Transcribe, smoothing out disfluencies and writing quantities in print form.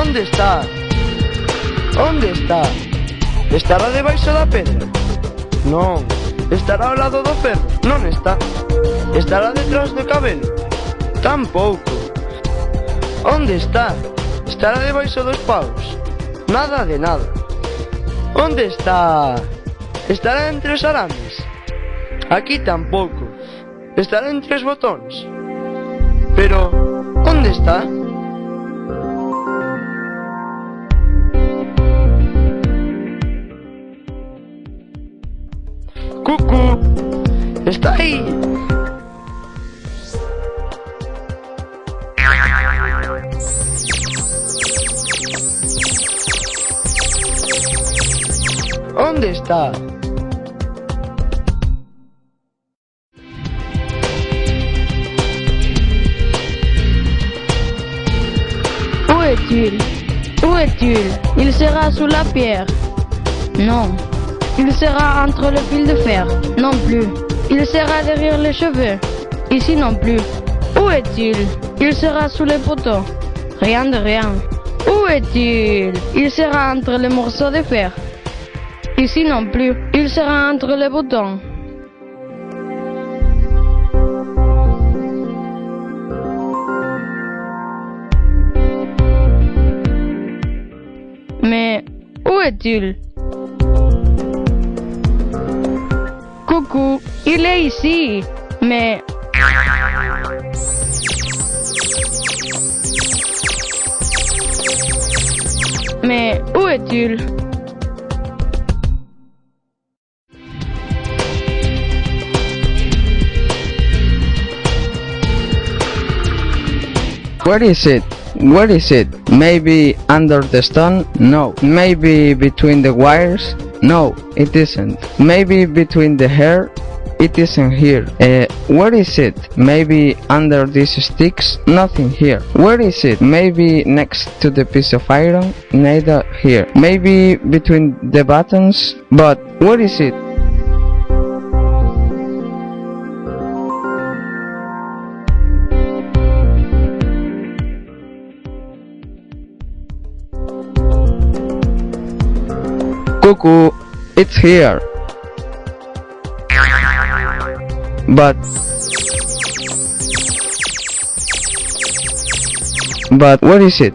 Onde está? Onde está? Estará debaixo da pedra? Non. Estará ao lado do ferro? Non está. Estará detrás do cabelo? Tampouco. Onde está? Estará debaixo dos paus? Nada de nada. Onde está? Estará entre os arames? Aquí tampouco. Estará entre os botóns? Pero, onde está? Cucu, está aí. Onde está? Où est-il? Où est-il? Il sera sous la pierre. Non. Il sera entre le fil de fer. Non plus. Il sera derrière les cheveux. Ici non plus. Où est-il? Il sera sous les poteaux. Rien de rien. Où est-il? Il sera entre les morceaux de fer. Ici non plus. Il sera entre les boutons. Mais où est-il? Coucou, il est ici. Mais... Mais où est-il? Where is it? Where is it? Maybe under the stone? No. Maybe between the wires? No, it isn't. Maybe between the hair? It isn't here. Where is it? Maybe under these sticks? Nothing here. Where is it? Maybe next to the piece of iron? Neither here. Maybe between the buttons? But where is it? Cuckoo, it's here. But where is it?